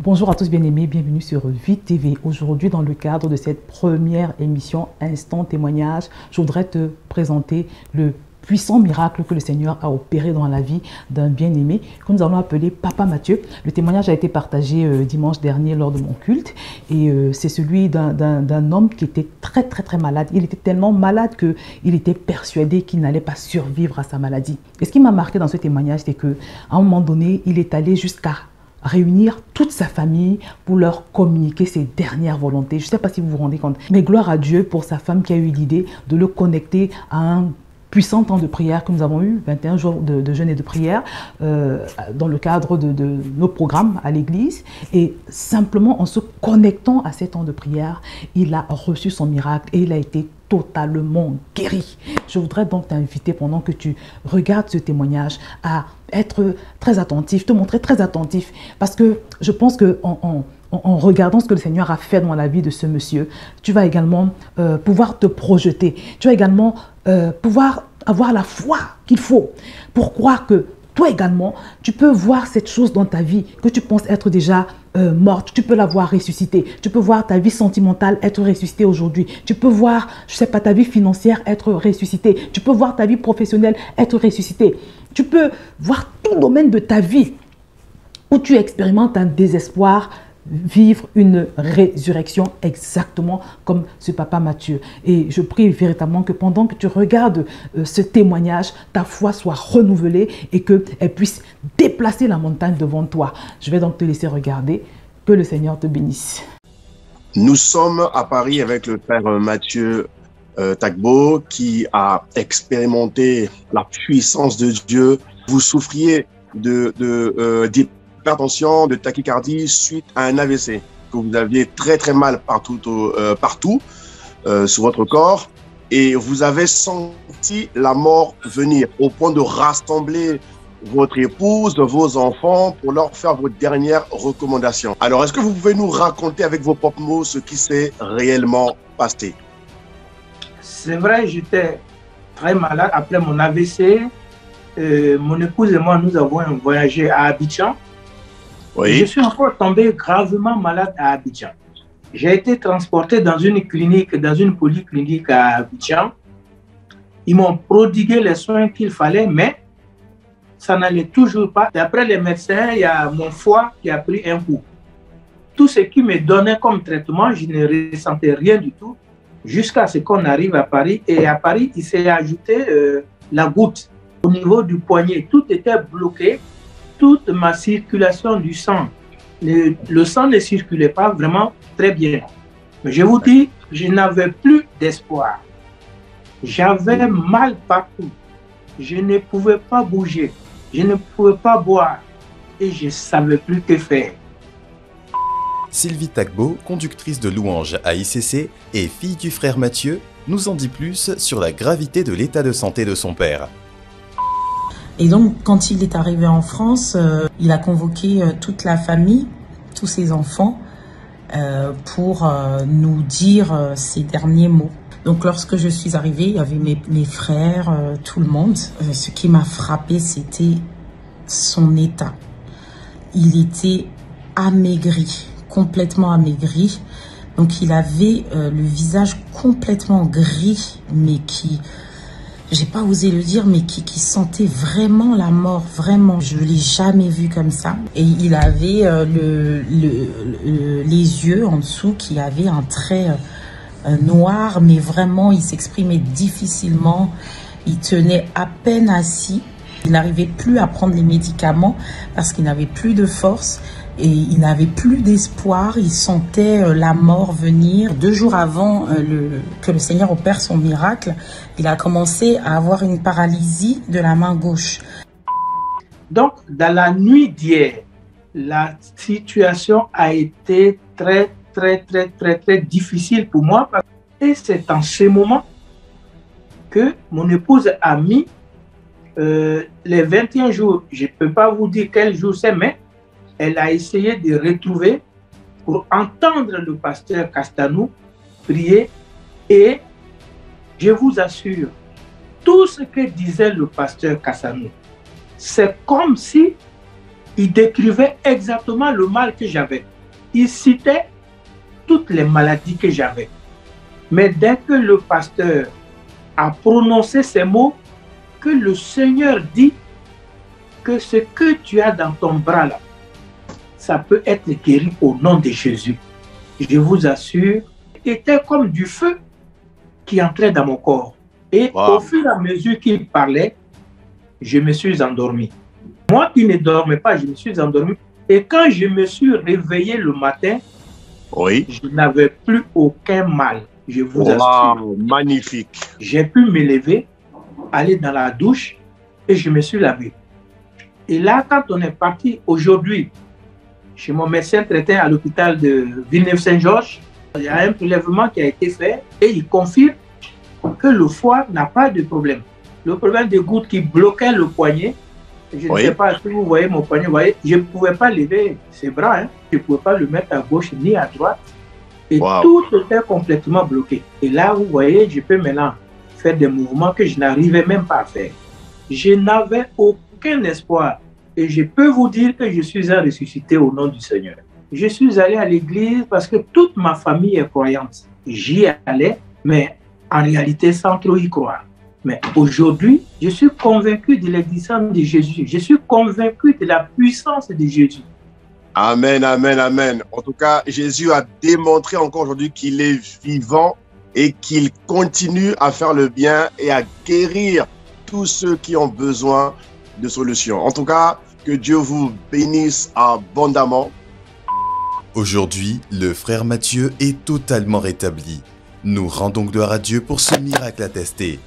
Bonjour à tous bien-aimés, bienvenue sur Vie TV. Aujourd'hui, dans le cadre de cette première émission Instant Témoignage, je voudrais te présenter le puissant miracle que le Seigneur a opéré dans la vie d'un bien-aimé que nous allons appeler Papa Mathieu. Le témoignage a été partagé dimanche dernier lors de mon culte et c'est celui d'un homme qui était très malade. Il était tellement malade qu'il était persuadé qu'il n'allait pas survivre à sa maladie. Et ce qui m'a marqué dans ce témoignage, c'est qu'à un moment donné, il est allé jusqu'à réunir toute sa famille pour leur communiquer ses dernières volontés. Je ne sais pas si vous vous rendez compte, mais gloire à Dieu pour sa femme qui a eu l'idée de le connecter à un puissant temps de prière que nous avons eu, 21 jours de jeûne et de prière, dans le cadre de nos programmes à l'église. Et simplement en se connectant à ces temps de prière, il a reçu son miracle et il a été totalement guéri. Je voudrais donc t'inviter, pendant que tu regardes ce témoignage, à être très attentif, te montrer très attentif, parce que je pense que en regardant ce que le Seigneur a fait dans la vie de ce monsieur, tu vas également pouvoir te projeter. Tu vas également pouvoir avoir la foi qu'il faut pour croire que toi également, tu peux voir cette chose dans ta vie que tu penses être déjà morte. Tu peux la voir ressusciter. Tu peux voir ta vie sentimentale être ressuscitée aujourd'hui. Tu peux voir, je sais pas, ta vie financière être ressuscitée. Tu peux voir ta vie professionnelle être ressuscitée. Tu peux voir tout domaine de ta vie où tu expérimentes un désespoir, vivre une résurrection exactement comme ce Papa Mathieu. Et je prie véritablement que pendant que tu regardes ce témoignage, ta foi soit renouvelée et qu'elle puisse déplacer la montagne devant toi. Je vais donc te laisser regarder. Que le Seigneur te bénisse. Nous sommes à Paris avec le Père Mathieu Tagbo qui a expérimenté la puissance de Dieu. Vous souffriez d'hypertension, de tachycardie suite à un AVC, que vous aviez très mal partout sur votre corps, et vous avez senti la mort venir au point de rassembler votre épouse, vos enfants, pour leur faire vos dernières recommandations. Alors, est-ce que vous pouvez nous raconter avec vos propres mots ce qui s'est réellement passé? C'est vrai, j'étais très malade après mon AVC. Mon épouse et moi, nous avons voyagé à Abidjan. Oui. Je suis encore tombé gravement malade à Abidjan. J'ai été transporté dans une clinique, dans une polyclinique à Abidjan. Ils m'ont prodigué les soins qu'il fallait, mais ça n'allait toujours pas. D'après les médecins, il y a mon foie qui a pris un coup. Tout ce qui me donnait comme traitement, je ne ressentais rien du tout, jusqu'à ce qu'on arrive à Paris. Et à Paris, il s'est ajouté la goutte au niveau du poignet. Tout était bloqué. Toute ma circulation du sang, le sang ne circulait pas vraiment très bien. Mais je vous dis, je n'avais plus d'espoir. J'avais mal partout. Je ne pouvais pas bouger. Je ne pouvais pas boire. Et je ne savais plus que faire. Sylvie Tagbo, conductrice de louanges à ICC et fille du frère Mathieu, nous en dit plus sur la gravité de l'état de santé de son père. Et donc, quand il est arrivé en France, il a convoqué toute la famille, tous ses enfants, pour nous dire ses derniers mots. Donc, lorsque je suis arrivée, il y avait mes frères, tout le monde. Ce qui m'a frappé, c'était son état. Il était amaigri, complètement amaigri. Donc, il avait le visage complètement gris, mais qui... j'ai pas osé le dire, mais qui sentait vraiment la mort, vraiment. Je l'ai jamais vu comme ça. Et il avait les yeux en dessous qui avaient un trait noir, mais vraiment, il s'exprimait difficilement. Il tenait à peine assis. Il n'arrivait plus à prendre les médicaments parce qu'il n'avait plus de force. Et il n'avait plus d'espoir, il sentait la mort venir. 2 jours avant que le Seigneur opère son miracle, il a commencé à avoir une paralysie de la main gauche. Donc, dans la nuit d'hier, la situation a été très difficile pour moi. Et c'est en ce moment que mon épouse a mis les 21 jours. Je ne peux pas vous dire quel jour c'est, mais elle a essayé de retrouver pour entendre le pasteur Castanou prier, et je vous assure, tout ce que disait le pasteur Castanou, c'est comme si Il décrivait exactement le mal que j'avais. Il citait toutes les maladies que j'avais. Mais dès que le pasteur a prononcé ces mots, que le Seigneur dit que ce que tu as dans ton bras là, ça peut être guéri au nom de Jésus. Je vous assure, c'était comme du feu qui entrait dans mon corps. Et au fur et à mesure qu'il parlait, je me suis endormi. Moi qui ne dormais pas, je me suis endormi. Et quand je me suis réveillé le matin, je n'avais plus aucun mal. Je vous assure. Magnifique. J'ai pu me lever, aller dans la douche et je me suis lavé. Et là, quand on est parti aujourd'hui chez mon médecin traitant à l'hôpital de Villeneuve-Saint-Georges, il y a un prélèvement qui a été fait et il confirme que le foie n'a pas de problème. Le problème des gouttes qui bloquaient le poignet, je ne sais pas si vous voyez mon poignet, vous voyez, je ne pouvais pas lever ses bras, hein. Je ne pouvais pas le mettre à gauche ni à droite. Et tout était complètement bloqué. Et là, vous voyez, je peux maintenant faire des mouvements que je n'arrivais même pas à faire. Je n'avais aucun espoir. Et je peux vous dire que je suis un ressuscité au nom du Seigneur. Je suis allé à l'église parce que toute ma famille est croyante. J'y allais, mais en réalité sans trop y croire. Mais aujourd'hui, je suis convaincu de l'existence de Jésus. Je suis convaincu de la puissance de Jésus. Amen, amen, amen. En tout cas, Jésus a démontré encore aujourd'hui qu'il est vivant et qu'il continue à faire le bien et à guérir tous ceux qui ont besoin de solutions. En tout cas, que Dieu vous bénisse abondamment. Aujourd'hui, le frère Mathieu est totalement rétabli. Nous rendons gloire à Dieu pour ce miracle attesté.